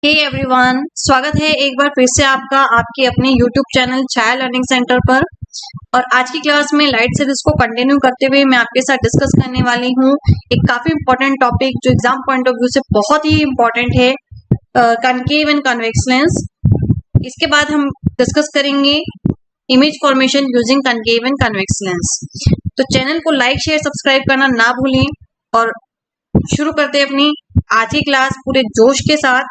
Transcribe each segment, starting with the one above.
Hey everyone, स्वागत है एक बार फिर से आपका आपके अपने YouTube चैनल छाया लर्निंग सेंटर पर। और आज की क्लास में लाइट सीरीज को कंटिन्यू करते हुए मैं आपके साथ डिस्कस करने वाली हूँ एक काफी इंपॉर्टेंट टॉपिक जो एग्जाम पॉइंट ऑफ व्यू से बहुत ही इंपॉर्टेंट है, कनकेव एंड कन्वेक्स लेंस। इसके बाद हम डिस्कस करेंगे image formation using concave and convex lens. तो चैनल को लाइक शेयर सब्सक्राइब करना ना भूलें और शुरू करते हैं अपनी आज की क्लास पूरे जोश के साथ,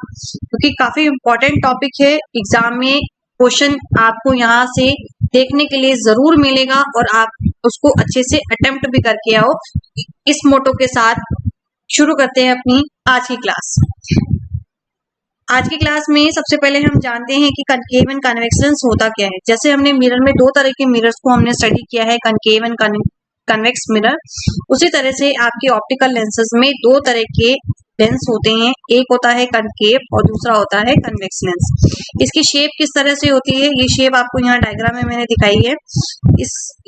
क्योंकि काफी इंपॉर्टेंट टॉपिक है। एग्जाम में क्वेश्चन आपको यहाँ से देखने के लिए जरूर मिलेगा और आप उसको अच्छे से अटेम्प्ट भी करके आओ। इस मोटो के साथ शुरू करते हैं अपनी आज की क्लास। आज की क्लास में सबसे पहले हम जानते हैं कि कनकेव एंड कन्वेक्स लेंस होता क्या है। जैसे हमने मिरर में दो तरह के मिरर्स को हमने स्टडी किया है, कनकेव एंड कन्वेक्स मिरर, उसी तरह से आपके ऑप्टिकल लेंसेज में दो तरह के लेंस होते हैं। एक होता है कनकेव और दूसरा होता है कन्वेक्स लेंस। इसकी शेप किस तरह से होती है, ये शेप आपको यहाँ डायग्राम में मैंने दिखाई है।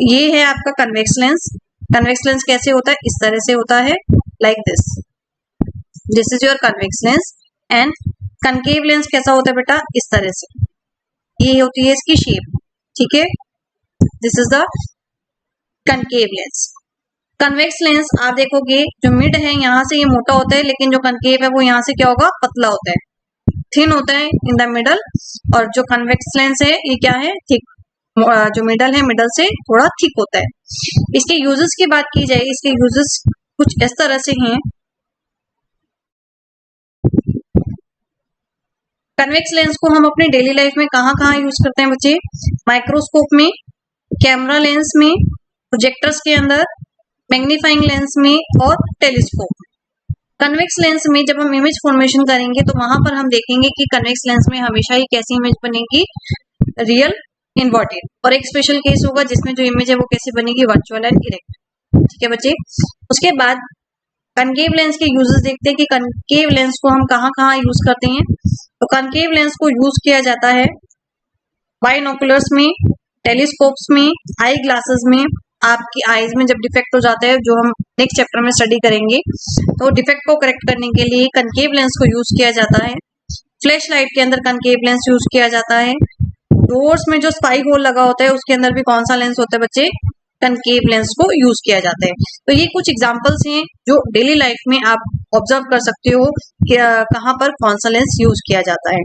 ये है आपका कन्वेक्स लेंस। कन्वेक्स लेंस कैसे होता है, इस तरह से होता है, like this is your convex lens. And concave lens कैसा होता है बेटा, इस तरह से, ये होती है इसकी शेप, ठीक है। This is the concave lens. Convex lens आप देखोगे जो मिड है यहाँ से ये मोटा होता है, लेकिन जो कनकेव है वो यहाँ से क्या होगा, पतला होता है, थिन होता है इन द मिडल। और जो कन्वेक्स लेंस है ये क्या है, थिक, जो मिडल है मिडल से थोड़ा थिक होता है। इसके यूजेस की बात की जाए, इसके यूजेस कुछ इस तरह से हैं। कन्वेक्स लेंस को हम अपने डेली लाइफ में कहाँ कहाँ यूज करते हैं बच्चे, माइक्रोस्कोप में, कैमरा लेंस में, प्रोजेक्टर्स के अंदर, मैग्नीफाइंग लेंस में और टेलीस्कोप। कन्वेक्स लेंस में जब हम इमेज फॉर्मेशन करेंगे तो वहां पर हम देखेंगे कि कन्वेक्स लेंस में हमेशा ही कैसी इमेज बनेगी, रियल इन्वर्टेड। और एक स्पेशल केस होगा जिसमें जो इमेज है वो कैसे बनेगी, वर्चुअल एंड इरेक्ट, ठीक है बच्चे। उसके बाद कनकेव लेंस के यूजेस देखते हैं कि कनकेव लेंस को हम कहाँ कहाँ यूज करते हैं। तो कनकेव लेंस को यूज किया जाता है बाइनोकुलर्स में, टेलीस्कोप्स में, आई ग्लासेस में। आपकी आईज में जब डिफेक्ट हो जाता है, जो हम नेक्स्ट चैप्टर में स्टडी करेंगे, तो डिफेक्ट को करेक्ट करने के लिए कनकेव लेंस को यूज किया जाता है। फ्लैश लाइट के अंदर कनकेव लेंस यूज किया जाता है। डोर्स में जो स्पाई होल लगा होता है उसके अंदर भी कौन सा लेंस होता है बच्चे, कनकेव लेंस को यूज किया जाता है। तो ये कुछ एग्जांपल्स हैं जो डेली लाइफ में आप ऑब्जर्व कर सकते हो कि कहाँ पर कौन सा लेंस यूज किया जाता है।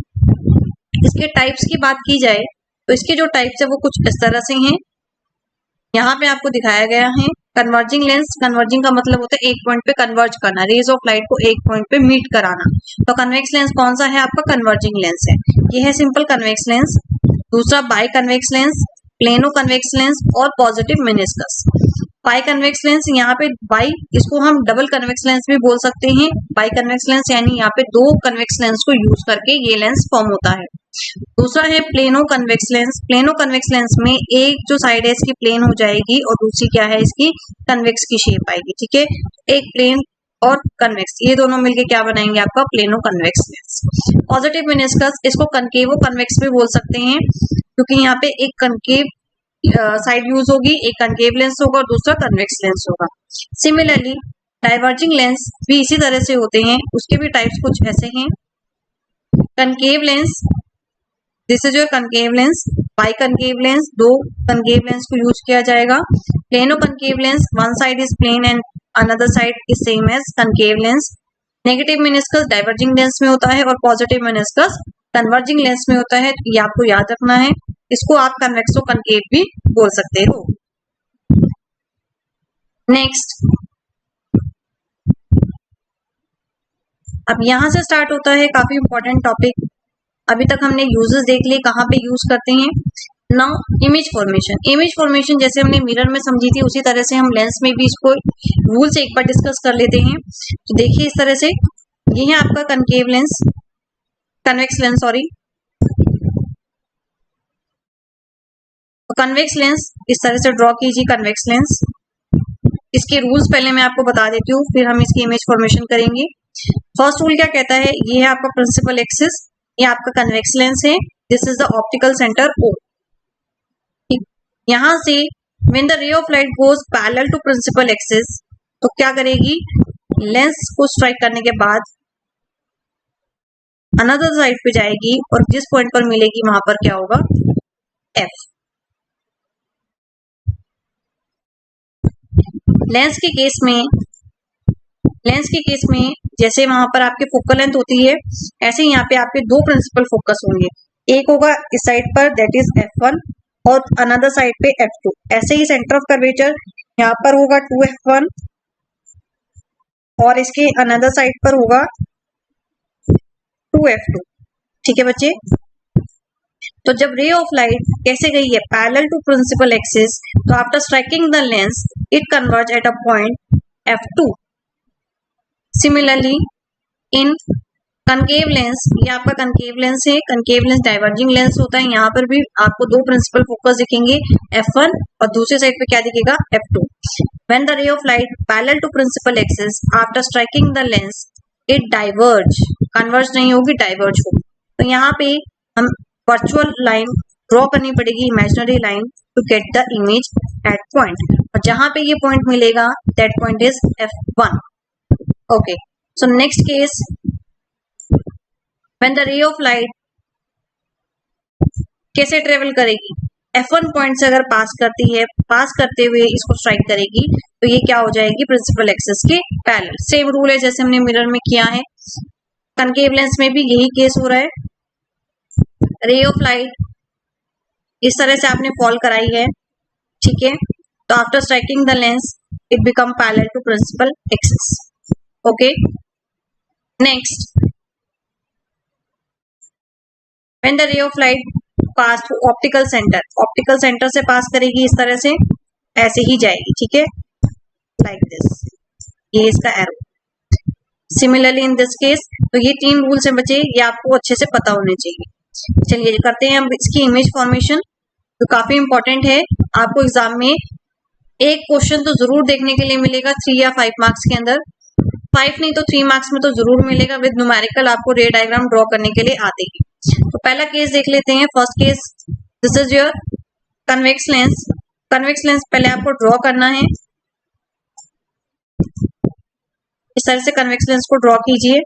इसके टाइप्स की बात की जाए तो इसके जो टाइप्स है वो कुछ इस तरह से हैं, यहाँ पे आपको दिखाया गया है। कन्वर्जिंग लेंस, कन्वर्जिंग का मतलब होता है एक पॉइंट पे कन्वर्ज करना, रेज ऑफ लाइट को एक पॉइंट पे मीट कराना। तो कन्वेक्स लेंस कौन सा है, आपका कन्वर्जिंग लेंस है। ये है सिंपल कन्वेक्स लेंस। दूसरा biconvex lens, plano convex lens और positive meniscus. Biconvex lens, यहाँ पे बाई, इसको हम डबल कन्वेक्स लेंस भी बोल सकते हैं। बाई कन्वेक्स लेंस यानी यहाँ पे दो कन्वेक्स लेंस को यूज करके ये लेंस फॉर्म होता है। दूसरा है plano convex lens. Plano convex lens में एक जो साइड है इसकी प्लेन हो जाएगी और दूसरी क्या है, इसकी कन्वेक्स की शेप आएगी, ठीक है। एक प्लेन और कन्वेक्स, ये दोनों मिलके क्या बनाएंगे, आपका plano convex lens. Positive meniscus, इसको कनकेवो कन्वेक्स भी बोल सकते हैं, क्योंकि यहाँ पे एक कनकेव साइड यूज होगी, एक कनकेव लेंस होगा और दूसरा कन्वेक्स लेंस होगा। सिमिलरली डाइवर्जिंग लेंस भी इसी तरह से होते हैं, उसके भी टाइप्स कुछ ऐसे हैं। Concave lens, this is your concave lens. Bi concave lens, दो कनकेव लेंस को यूज किया जाएगा। Plano concave lens, one side is plane and another side is same as concave lens. Negative meniscus diverging lens में होता है और positive meniscus converging lens में होता है। ये आपको याद रखना है। इसको आप कन्वेक्सो कनकेव भी बोल सकते हो। नेक्स्ट, अब यहां से स्टार्ट होता है काफी इंपॉर्टेंट टॉपिक। अभी तक हमने यूजेस देख लिए, कहाँ पे यूज करते हैं। Now image formation. Image formation जैसे हमने मिरर में समझी थी उसी तरह से हम लेंस में भी इसको रूल से एक बार डिस्कस कर लेते हैं। तो देखिए इस तरह से, ये है आपका concave lens, convex lens sorry, convex lens इस तरह से ड्रॉ कीजिए कन्वेक्स लेंस। इसके रूल्स पहले मैं आपको बता देती हूँ, फिर हम इसकी इमेज फॉर्मेशन करेंगे। फर्स्ट रूल क्या कहता है, ये है आपका प्रिंसिपल एक्सिस, ये आपका कन्वेक्स लेंस है। This is the optical centre O। यहां से when the ray of light goes parallel to principal axis, तो क्या करेगी, लेंस को स्ट्राइक करने के बाद अनदर साइड पे जाएगी और जिस पॉइंट पर मिलेगी वहां पर क्या होगा, एफ। लेंस के केस में जैसे वहां पर आपके फोकल लेंथ होती है, ऐसे यहाँ पे आपके दो प्रिंसिपल फोकस होंगे, एक होगा इस साइड पर दैट इज f1 और अनदर साइड पे f2। ऐसे ही सेंटर ऑफ कर्वेचर यहाँ पर होगा 2f1 और इसके अनदर साइड पर होगा 2f2। ठीक है बच्चे, तो जब रे ऑफ लाइट कैसे गई है पैरेलल टू प्रिंसिपल एक्सिस, तो after striking the lens it converge at a point f2। Similarly in concave lens, ये आपका कनकेव लेंस है, कनकेव लेंस डाइवर्जिंग लेंस होता है, यहाँ पर भी आपको दो प्रिंसिपल फोकस दिखेंगे f1 और दूसरे साइड पे क्या दिखेगा, f2। When the ray of light parallel to principal axis after striking the lens it diverge, converge नहीं होगी, डाइवर्ज होगी। तो यहाँ पे हम वर्चुअल लाइन ड्रॉ करनी पड़ेगी, imaginary line, to get the image at point, और जहां पे ये पॉइंट मिलेगा that point is f1। Okay, so next case, when the ray of light कैसे ट्रेवल करेगी, f1 पॉइंट से अगर पास करती है, पास करते हुए इसको स्ट्राइक करेगी, तो ये क्या हो जाएगी, प्रिंसिपल एक्सिस के पैरेलल। सेम रूल है जैसे हमने मिरर में किया है, कनकेव लेंस में भी यही केस हो रहा है। रे ऑफ लाइट इस तरह से आपने फॉल कराई है, ठीक है, तो after striking the lens it become parallel to principal axis. Okay, next, when the ray of light pass through optical centre, optical centre से पास करेगी इस तरह से, ऐसे ही जाएगी, ठीक है, लाइक दिस, ये इसका arrow. Similarly in this case, तो ये तीन रूल्स हैं बच्चे, ये आपको अच्छे से पता होने चाहिए। चलिए करते हैं हम इसकी इमेज फॉर्मेशन, तो काफी इंपॉर्टेंट है, आपको एग्जाम में एक क्वेश्चन तो जरूर देखने के लिए मिलेगा 3 या 5 मार्क्स के अंदर, 5 नहीं तो 3 मार्क्स में तो जरूर मिलेगा, विद न्यूमेरिकल आपको रे डायग्राम ड्रॉ करने के लिए आते ही। तो पहला केस देख लेते हैं, first case, this is your convex lens. Convex lens पहले आपको ड्रॉ करना है, इस तरह से कन्वेक्स लेंस को ड्रॉ कीजिए,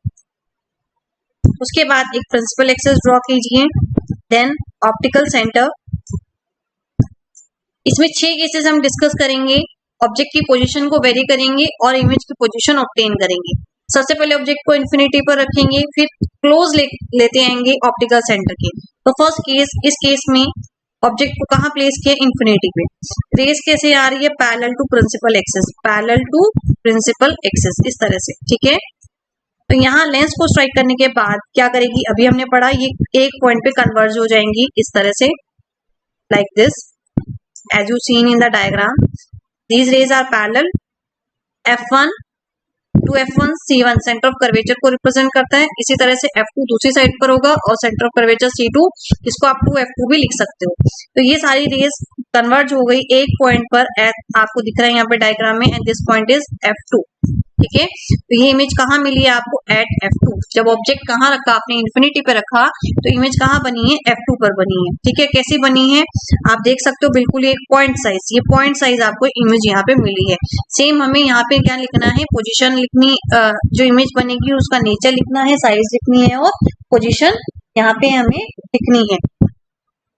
उसके बाद एक प्रिंसिपल एक्सिस ड्रॉ कीजिए, देन ऑप्टिकल सेंटर। इसमें 6 केसेस हम डिस्कस करेंगे, ऑब्जेक्ट की पोजीशन को वेरी करेंगे और इमेज की पोजीशन ऑब्टेन करेंगे। सबसे पहले ऑब्जेक्ट को इन्फिनिटी पर रखेंगे, फिर क्लोज लेते आएंगे ऑप्टिकल सेंटर के। तो फर्स्ट केस, इस केस में ऑब्जेक्ट को कहाँ प्लेस किया, इन्फिनिटी पे। रेस कैसे आ रही है, parallel to principal axis, parallel to principal axis, इस तरह से, ठीक है। तो यहाँ लेंस को स्ट्राइक करने के बाद क्या करेगी, अभी हमने पढ़ा, ये एक पॉइंट पे कन्वर्ज हो जाएंगी इस तरह से, like this, as you seen in the diagram, these rays are parallel, f1 to f1 c1 centre of curvature को रिप्रेजेंट करता है, इसी तरह से f2 दूसरी साइड पर होगा और सेंटर ऑफ कर्वेचर c2, इसको आप 2f2 भी लिख सकते हो। तो ये सारी रेज कन्वर्ज हो गई एक पॉइंट पर, आपको दिख रहा है यहाँ पे डायग्राम में, and this point is f2, ठीक है। तो ये इमेज कहाँ मिली है आपको, एट f2। जब ऑब्जेक्ट कहाँ रखा आपने, इन्फिनिटी पे रखा, तो इमेज कहाँ बनी है, f2 पर बनी है, ठीक है। कैसी बनी है आप देख सकते हो, बिल्कुल एक पॉइंट साइज, ये पॉइंट साइज आपको इमेज यहाँ पे मिली है। सेम हमें यहाँ पे क्या लिखना है, पोजीशन लिखनी, जो इमेज बनेगी उसका नेचर लिखना है, साइज लिखनी है और पोजीशन यहाँ पे हमें लिखनी है।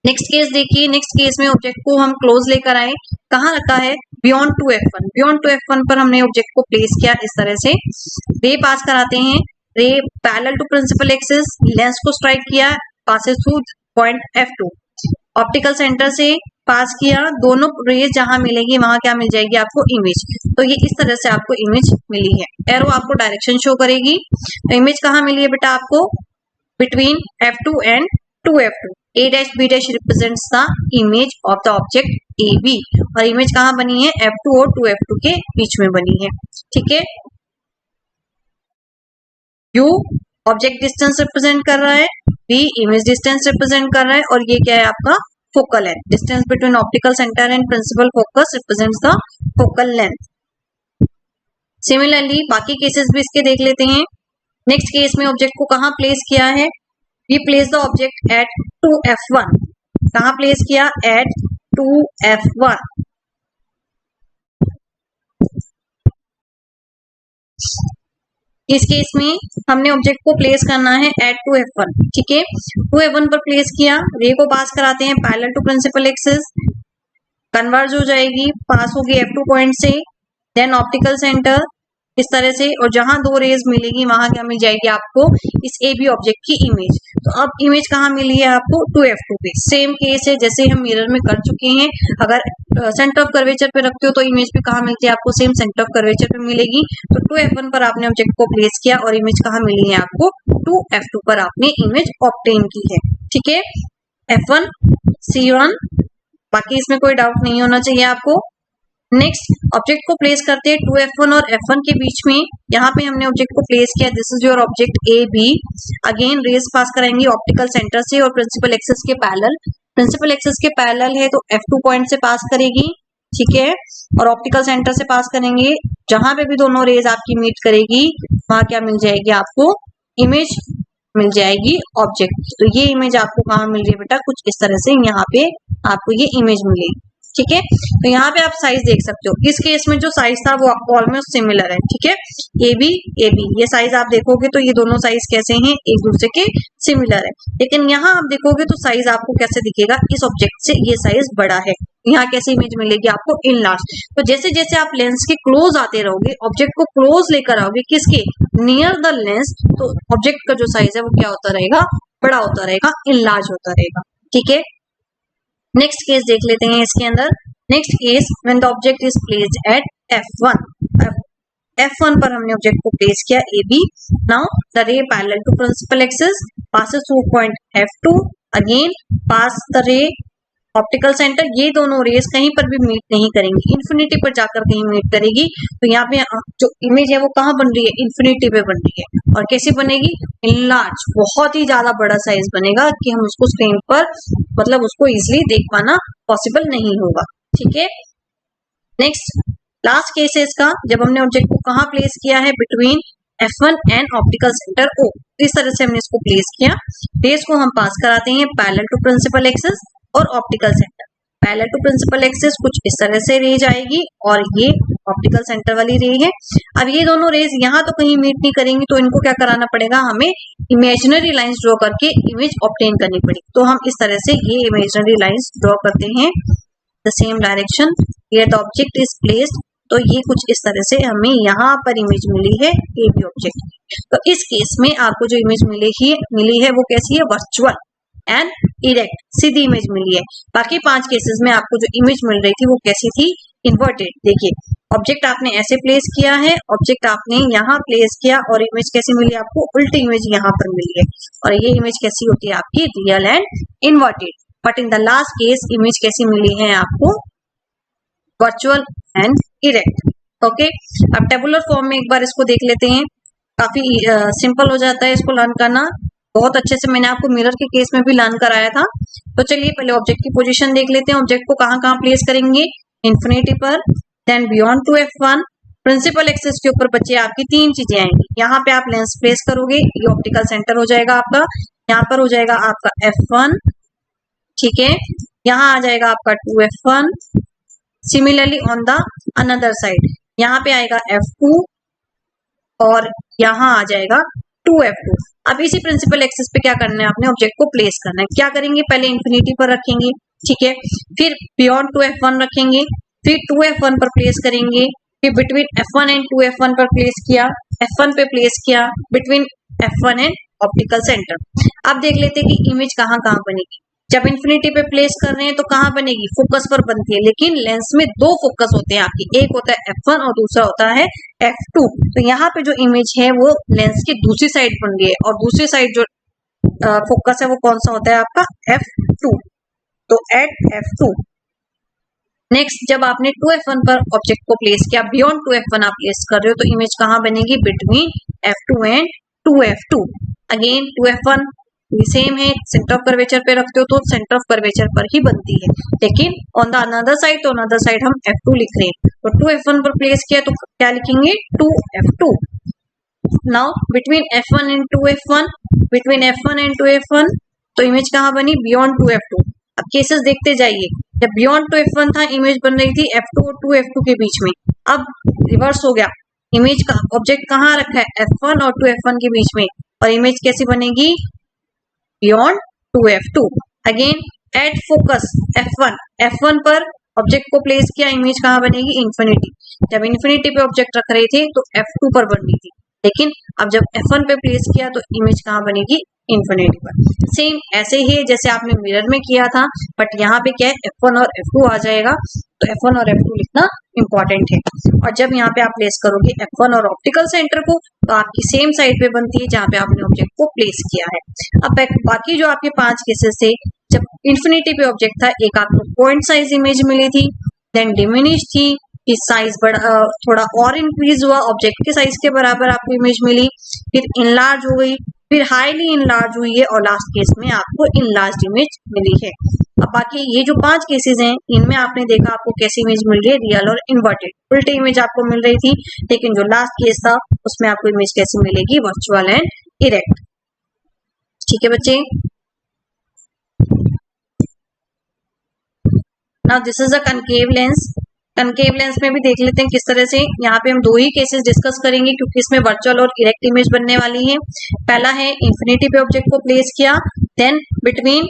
नेक्स्ट केस देखिए, नेक्स्ट केस में ऑब्जेक्ट को हम क्लोज लेकर आए, कहाँ रखा है, बियॉन्ड 2f1, बियॉन्ड 2f1 पर हमने ऑब्जेक्ट को प्लेस किया इस तरह से, रे पास कराते हैं, ray parallel to principal axis, lens को स्ट्राइक किया, passes through point f2, optical centre से पास किया, दोनों रेज जहां मिलेगी वहां क्या मिल जाएगी आपको, इमेज। तो ये इस तरह से आपको इमेज मिली है, एरो आपको डायरेक्शन शो करेगी। तो इमेज कहाँ मिली है बेटा आपको, between f2 and 2f2, a dash b dash represents the image of the object AB, और इमेज कहाँ बनी है, f2 और 2f2 के बीच में बनी है, ठीक है। u ऑब्जेक्ट डिस्टेंस रिप्रेजेंट कर रहा है, b इमेज डिस्टेंस रिप्रेजेंट कर रहा है, और ये क्या है आपका focal length, distance between optical centre and principal focus represents the focal length. Similarly बाकी केसेस भी इसके देख लेते हैं। नेक्स्ट केस में ऑब्जेक्ट को कहाँ प्लेस किया है, we place the object at 2f1, कहाँ प्लेस किया, at 2f1, इस केस में हमने ऑब्जेक्ट को प्लेस करना है एट टू F1, ठीक है। टू F1 पर प्लेस किया, रे को पास कराते हैं parallel to principal axis, converge हो जाएगी, पास होगी F2 पॉइंट से, देन ऑप्टिकल सेंटर इस तरह से, और जहां दो रेज मिलेगी वहां क्या मिल जाएगी आपको, इस ए बी ऑब्जेक्ट की इमेज। तो अब इमेज कहाँ मिली है आपको, 2F2 पे। सेम केस है जैसे हम मिरर में कर चुके हैं, अगर सेंटर ऑफ कर्वेचर पे रखते हो तो इमेज पे कहाँ मिलती है आपको, सेम सेंटर ऑफ कर्वेचर पे मिलेगी। तो 2F1 पर आपने ऑब्जेक्ट को प्लेस किया और इमेज कहाँ मिली है आपको, 2F2 पर आपने इमेज ऑब्टेन की है, ठीक है। F1 C1, बाकी इसमें कोई डाउट नहीं होना चाहिए आपको। नेक्स्ट ऑब्जेक्ट को प्लेस करते हैं 2F1 और F1 के बीच में। यहाँ पे हमने ऑब्जेक्ट को प्लेस किया, this is your object A B. Again rays pass कराएंगे ऑप्टिकल सेंटर से और प्रिंसिपल एक्सिस के पैरेलल। प्रिंसिपल एक्सिस के पैरेलल है तो F2 पॉइंट से पास करेगी, ठीक है, और ऑप्टिकल सेंटर से पास करेंगे। जहां पे भी दोनों रेज आपकी मीट करेगी वहां क्या मिल जाएगी आपको, इमेज मिल जाएगी ऑब्जेक्ट। तो ये इमेज आपको कहाँ मिल रही है बेटा, कुछ इस तरह से यहाँ पे आपको ये इमेज मिलेगी, ठीक है। तो यहाँ पे आप साइज देख सकते हो, इस केस में जो साइज था वो ऑलमोस्ट सिमिलर है, ठीक है। ए बी ये साइज आप देखोगे तो ये दोनों साइज कैसे हैं, एक दूसरे के सिमिलर है। लेकिन यहाँ आप देखोगे तो साइज आपको कैसे दिखेगा, इस ऑब्जेक्ट से ये साइज बड़ा है। यहाँ कैसे इमेज मिलेगी आपको, इन लार्ज। तो जैसे जैसे आप लेंस के क्लोज आते रहोगे, ऑब्जेक्ट को क्लोज लेकर आओगे किसके, नियर द लेंस, तो ऑब्जेक्ट का जो साइज है वो क्या होता रहेगा, बड़ा होता रहेगा, इन लार्ज होता रहेगा, ठीक है। नेक्स्ट केस देख लेते हैं इसके अंदर। Next case when the object is placed at F1, F1 पर हमने ऑब्जेक्ट को प्लेस किया A B. Now the ray parallel to principal axis passes through point F2, again pass the ray optical centre. ये दोनों race कहीं पर भी meet नहीं करेंगी, इन्फिनिटी पर जाकर कहीं मीट करेगी। तो यहाँ पे जो इमेज है वो कहाँ बन रही है, इन्फिनिटी पे बन रही है। और कैसी बनेगी, इनलार्ज, बहुत ही ज्यादा बड़ा साइज बनेगा कि हम उसको स्क्रीन पर मतलब उसको इजिली देख पाना पॉसिबल नहीं होगा, ठीक है। नेक्स्ट लास्ट केस है इसका, जब हमने ऑब्जेक्ट को कहाँ प्लेस किया है, between F1 and optical centre O। इस तरह से हमने इसको प्लेस किया। रेस को हम पास कराते हैं पैरेलल टू प्रिंसिपल एक्सिस और optical centre. Parallel to principal axis कुछ इस तरह से रेज आएगी और ये ऑप्टिकल सेंटर वाली रे है। अब ये दोनों रेज यहाँ तो कहीं मीट नहीं करेंगी, तो इनको क्या कराना पड़ेगा, हमें इमेजिनरी लाइंस ड्रॉ करके इमेज ऑब्टेन करनी पड़ेगी। तो हम इस तरह से ये इमेजिनरी लाइंस ड्रॉ करते हैं, the same direction, here the object is placed. तो ये कुछ इस तरह से हमें यहाँ पर इमेज मिली है ए बी ऑब्जेक्ट। तो इस केस में आपको जो इमेज मिली है वो कैसी है, वर्चुअल एंड इरेक्ट, सीधी इमेज मिली है। बाकी 5 केसेस में आपको जो इमेज मिल रही थी वो कैसी थी, इन्वर्टेड। देखिए ऑब्जेक्ट आपने ऐसे प्लेस किया है, ऑब्जेक्ट आपने यहाँ प्लेस किया और इमेज कैसी मिली आपको, उल्टी इमेज यहाँ पर मिली है। और ये इमेज कैसी होती है आपकी, real and inverted. But in the last case image कैसी मिली है आपको, वर्चुअल एंड इरेक्ट, ओके। अब टेबुलर फॉर्म में एक बार इसको देख लेते हैं, काफी सिंपल हो जाता है इसको लर्न करना बहुत अच्छे से। मैंने आपको मिरर के केस में भी लर्न कराया था। तो चलिए पहले ऑब्जेक्ट की पोजीशन देख लेते हैं। ऑब्जेक्ट को कहाँ कहाँ प्लेस करेंगे, इन्फिनिटी पर, then beyond to F1, principal axis के ऊपर बच्चे आपकी 3 चीजें आएंगी। यहाँ पे आप लेंस प्लेस करोगे, ये ऑप्टिकल सेंटर हो जाएगा आपका, यहाँ पर हो जाएगा आपका F1, ठीक है। यहाँ आ जाएगा आपका 2F1, similarly on the another side यहाँ पे आएगा F2 और यहाँ आ जाएगा 2F2। अब इसी प्रिंसिपल एक्सिस पे क्या करना है, आपने ऑब्जेक्ट को प्लेस करना है। क्या करेंगे, पहले इन्फिनिटी पर रखेंगे, ठीक है, फिर बियॉन्ड 2F1 रखेंगे, फिर 2F1 पर प्लेस करेंगे, फिर बिटवीन F1 एंड 2F1 पर प्लेस किया, F1 पे प्लेस किया, between F1 and optical centre. अब देख लेते हैं कि इमेज कहाँ कहाँ बनेगी। जब इन्फिनिटी पे प्लेस कर रहे हैं तो कहाँ बनेगी, फोकस पर बनती है। लेकिन लेंस में 2 फोकस होते हैं आपकी, एक होता है F1 और दूसरा होता है F2। तो यहाँ पे जो इमेज है वो लेंस की दूसरी साइड बन रही है और दूसरी साइड जो फोकस है वो कौन सा होता है आपका, F2। तो एट F2। नेक्स्ट जब आपने 2F1 पर ऑब्जेक्ट को प्लेस किया, बियॉन्ड 2F1 आप प्लेस कर रहे हो, तो इमेज कहाँ बनेगी, between F2 and 2F2। Again 2F1 ये सेम है, सेंटर ऑफ कर्वेचर पे रखते हो तो सेंटर ऑफ कर्वेचर पर ही बनती है। लेकिन ऑन द अनदर साइड, तो अनदर साइड हम F2 लिख रहे हैं। तो 2F1 पर प्लेस किया तो क्या लिखेंगे, 2F2। Now between F1 and 2F1, between F1 and 2F1, तो इमेज कहाँ बनी, बियॉन्ड 2F2। अब केसेस देखते जाइए, जब बियॉन्ड 2F1 था इमेज बन रही थी F2 और 2F2 के बीच में। अब रिवर्स हो गया, इमेज का ऑब्जेक्ट कहाँ रखा है, F1 और 2F1 के बीच में, और इमेज कैसी बनेगी, beyond 2F2। Again at focus F1 पर ऑब्जेक्ट को प्लेस किया, इमेज कहाँ बनेगी, इन्फिनिटी। जब इन्फिनिटी पे ऑब्जेक्ट रख रहे थे तो F2 पर बन रही थी, लेकिन अब जब F1 पे प्लेस किया तो इमेज कहाँ बनेगी, इन्फिनिटी पर। सेम ऐसे ही है जैसे आपने मिरर में किया था, बट यहाँ पे क्या है, F1 और F2 आ जाएगा, तो F1 और F2 लिखना इंपॉर्टेंट है। और जब यहाँ पे आप प्लेस करोगे F1 और ऑप्टिकल सेंटर को, तो आपकी सेम साइड पे बनती है जहाँ पे आपने ऑब्जेक्ट को प्लेस किया है। अब बाकी जो आपके 5 केसेस थे, जब इन्फिनिटी पे ऑब्जेक्ट था, एक आपको पॉइंट साइज इमेज मिली थी, देन डिमिनिश थी, इस साइज बड़ा थोड़ा और इंक्रीज हुआ, ऑब्जेक्ट के साइज के बराबर आपको इमेज मिली, फिर इनलार्ज हो गई, फिर हाईली इनलार्ज हुई है, और लास्ट केस में आपको इनलार्ज इमेज मिली है। अब बाकी ये जो 5 केसेस हैं, इनमें आपने देखा आपको कैसी इमेज मिल रही है, रियल और इन्वर्टेड, उल्टी इमेज आपको मिल रही थी। लेकिन जो लास्ट केस था उसमें आपको इमेज कैसी मिलेगी, वर्चुअल एंड इरेक्ट। ठीक है बच्चे, now this is the concave lens. Concave lens में भी देख लेते हैं किस तरह से। यहाँ पे हम 2 ही केसेस डिस्कस करेंगे क्योंकि इसमें वर्चुअल और इरेक्ट इमेज बनने वाली है। पहला है इन्फिनिटी पे ऑब्जेक्ट को प्लेस किया, देन बिटवीन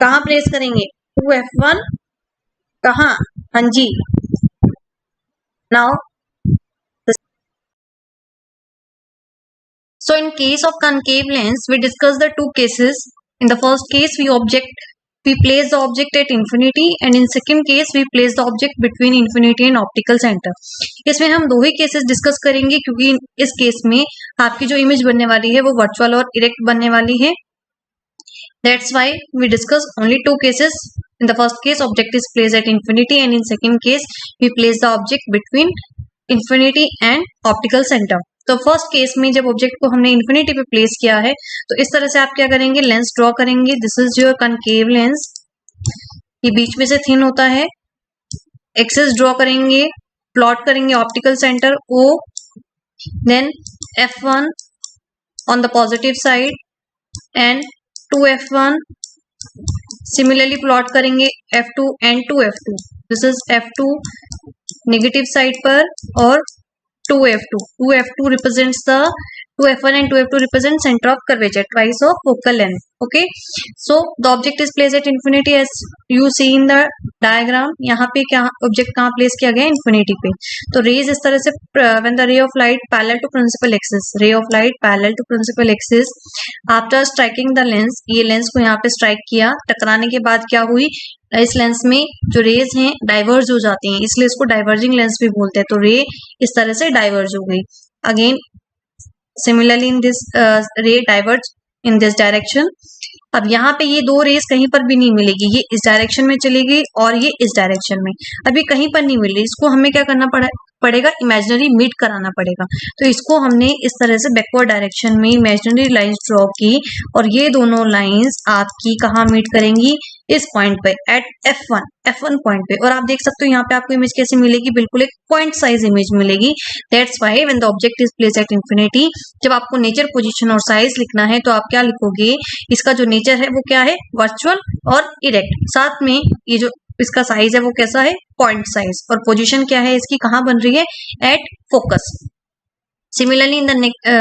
कहाँ प्लेस करेंगे, 2F1 कहाँ, हाँ जी, now so in case of concave lens we discuss the 2 cases. In the first case we place the object at infinity, and in second case we place the object between infinity and optical center. इसमें हम 2 ही cases discuss करेंगे क्योंकि इस case में आपकी जो image बनने वाली है वो वर्चुअल और इरेक्ट बनने वाली है। That's why we discuss only 2 cases. In the first case object is placed at infinity, and in second case we place the object between infinity and optical center. तो first case में जब object को हमने infinity पे place किया है तो इस तरह से आप क्या करेंगे, लेंस ड्रॉ करेंगे। This is your concave lens, ये बीच में से थिन होता है। एक्सेस ड्रॉ करेंगे, प्लॉट करेंगे optical centre O, then F1 on the positive side and 2F1, similarly plot करेंगे F2 and 2F2। This is F2 negative side पर और 2F2 represents the 2F1 and 2F2 represent center of curvature twice of focal length. Okay, so the object is placed at infinity as you see in the diagram. यहाँ पे क्या object कहाँ place किया गया, infinity पे। तो raise इस तरह से when the ray of light parallel to principal axis after striking the lens, ये लेंस को यहाँ पे स्ट्राइक किया, टकराने के बाद क्या हुई, इस लेंस में जो रेज हैं डाइवर्ज हो जाती हैं, इसलिए इसको डाइवर्जिंग लेंस भी बोलते हैं। तो रे इस तरह से डाइवर्ज हो गई। अगेन सिमिलरली इन दिस रे डाइवर्ज इन दिस डायरेक्शन। अब यहाँ पे ये 2 रेज कहीं पर भी नहीं मिलेगी, ये इस डायरेक्शन में चली गई और ये इस डायरेक्शन में, अभी कहीं पर नहीं मिल रही। इसको हमें क्या करना पड़ेगा, इमेजिनरी मीट कराना पड़ेगा। तो इसको हमने इस तरह से बैकवर्ड डायरेक्शन में इमेजिनरी लाइंस ड्रॉ की, और ये दोनों लाइंस आपकी कहाँ मीट करेंगी, इस पॉइंट पे एट F1 पॉइंट पे। और आप देख सकते हो यहाँ पे आपको इमेज कैसी मिलेगी, बिल्कुल एक पॉइंट साइज इमेज मिलेगी। That's why when the object is placed at infinity, जब आपको नेचर, पोजीशन और साइज लिखना है तो आप क्या लिखोगे, इसका जो नेचर है वो क्या है, वर्चुअल और इरेक्ट। साथ में ये जो इसका साइज है वो कैसा है, पॉइंट साइज, और पोजीशन क्या है इसकी, कहाँ बन रही है, at focus. Similarly, in the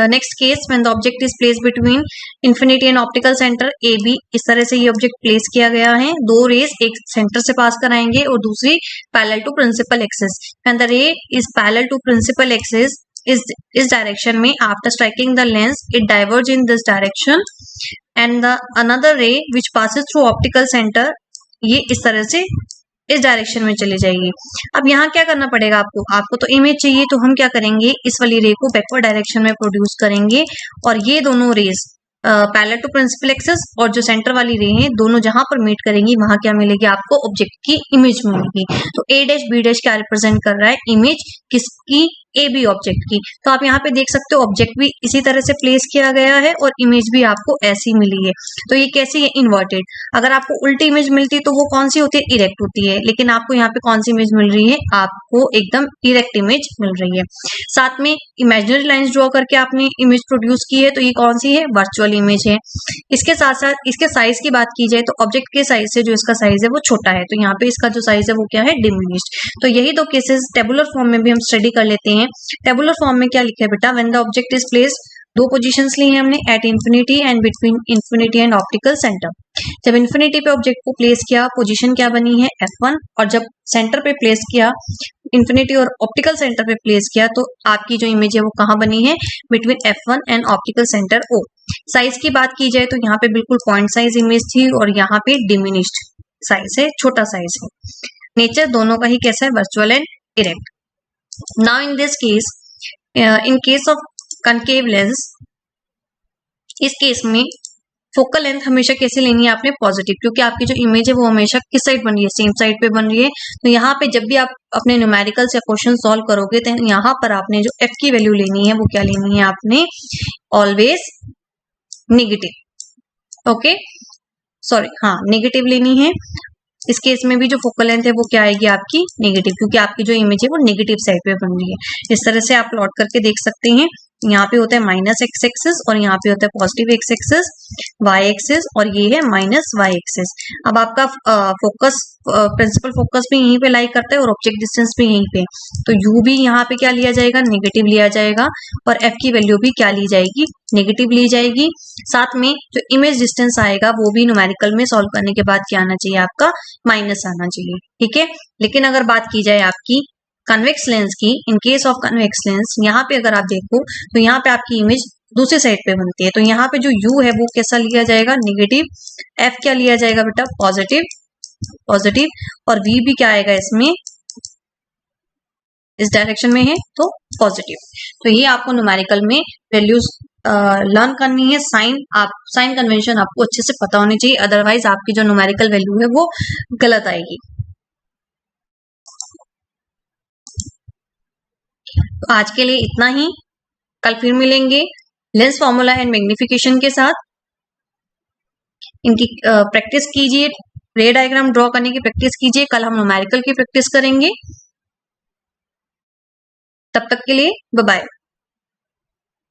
next case, when the object is placed between infinity and optical center AB, इस तरह से ये ऑब्जेक्ट प्लेस किया गया है। 2 रेज एक सेंटर से पास कराएंगे और दूसरी parallel to principal axis. When the ray is parallel to principal axis इस डायरेक्शन में, after striking the lens, it diverge in this direction, and the another ray which passes through optical center, ये इस तरह से इस direction में चली जाएगी। अब यहाँ क्या करना पड़ेगा आपको तो इमेज चाहिए, तो हम क्या करेंगे, इस वाली रे को बैकवर्ड डायरेक्शन में प्रोड्यूस करेंगे, और ये दोनों rays parallel to principal axis और जो सेंटर वाली रे हैं, दोनों जहां पर मीट करेंगी वहां क्या मिलेगी, आपको ऑब्जेक्ट की इमेज मिलेगी। तो A डैश B डैश क्या रिप्रेजेंट कर रहा है, इमेज किसकी, AB ऑब्जेक्ट की। तो आप यहाँ पे देख सकते हो ऑब्जेक्ट भी इसी तरह से प्लेस किया गया है और इमेज भी आपको ऐसी मिली है। तो ये कैसी है, इन्वर्टेड। अगर आपको उल्टी इमेज मिलती तो वो कौन सी होती है, इरेक्ट होती है, लेकिन आपको यहाँ पे कौन सी इमेज मिल रही है, आपको एकदम इरेक्ट इमेज मिल रही है। साथ में इमेजिनरी लाइंस ड्रॉ करके आपने इमेज प्रोड्यूस की है, तो ये कौन सी है, वर्चुअल इमेज है। इसके साथ साथ इसके साइज की बात की जाए तो ऑब्जेक्ट के साइज से जो इसका साइज है वो छोटा है, तो यहाँ पे इसका जो साइज है वो क्या है, डिमिनिश्ड। तो यही 2 केसेस टेबुलर फॉर्म में भी हम स्टडी कर लेते हैं। हैं। टेबुलर फॉर्म में क्या लिखा है बेटा, when the object is placed, दो पोजीशंस ली हैं हमने, at infinity and between infinity and optical centre. जब इंफिनिटी पे ऑब्जेक्ट को प्लेस किया, पोजीशन क्या बनी है F1, और जब सेंटर पे प्लेस किया, इंफिनिटी और ऑप्टिकल सेंटर पे प्लेस किया, तो आपकी जो इमेज है वो कहाँ बनी है, between F1 and optical centre O। Size की बात की जाए तो यहाँ पे बिल्कुल पॉइंट साइज इमेज थी और यहाँ पे डिमिनिश्ड साइज है, छोटा साइज है। नेचर दोनों का ही कैसा है, virtual and direct. Now in this case, in case of concave lens, इस केस में फोकल लेंथ हमेशा कैसे लेनी है आपने, पॉजिटिव, क्योंकि आपकी जो इमेज है वो हमेशा किस साइड बन रही है, सेम साइड पे बन रही है। तो यहाँ पे जब भी आप अपने न्यूमेरिकल्स या क्वेश्चन सॉल्व करोगे तो यहाँ पर आपने जो f की वैल्यू लेनी है वो क्या लेनी है आपने, ऑलवेज नेगेटिव। ओके, सॉरी, हाँ, नेगेटिव लेनी है। इस केस में भी जो फोकल लेंथ है वो क्या आएगी आपकी, नेगेटिव, क्योंकि आपकी जो इमेज है वो नेगेटिव साइड पे बन रही है। इस तरह से आप प्लॉट करके देख सकते हैं। यहाँ पे होता है माइनस एक्स एक्सिस और यहाँ पे होता है positive x axis, y axis, और ये है माइनस वाई एक्सिस। अब आपका फोकस, प्रिंसिपल फोकस भी यहीं पे लाई करता है और ऑब्जेक्ट डिस्टेंस भी यहीं पे, तो यू भी यहाँ पे क्या लिया जाएगा, नेगेटिव लिया जाएगा, और एफ की वैल्यू भी क्या ली जाएगी, नेगेटिव ली जाएगी। साथ में जो इमेज डिस्टेंस आएगा वो भी न्यूमेरिकल में सॉल्व करने के बाद क्या आना चाहिए आपका, माइनस आना चाहिए, ठीक है। लेकिन अगर बात की जाए आपकी कन्वेक्स लेंस की, in case of convex lens, यहाँ पे अगर आप देखो तो यहाँ पे आपकी इमेज दूसरी साइड पे बनती है, तो यहाँ पे जो u है वो कैसा लिया जाएगा, नेगेटिव, f क्या लिया जाएगा बेटा, पॉजिटिव, पॉजिटिव, और v भी क्या आएगा इसमें, इस डायरेक्शन में है तो पॉजिटिव। तो ये आपको न्यूमेरिकल में वैल्यूज लर्न करनी है। साइन कन्वेंशन आपको अच्छे से पता होनी चाहिए, अदरवाइज आपकी जो न्यूमेरिकल वैल्यू है वो गलत आएगी। तो आज के लिए इतना ही, कल फिर मिलेंगे लेंस फॉर्मूला एंड मैग्निफिकेशन के साथ। इनकी प्रैक्टिस कीजिए, रे डायग्राम ड्रॉ करने की प्रैक्टिस कीजिए। कल हम न्यूमेरिकल की प्रैक्टिस करेंगे। तब तक के लिए बाय बाय।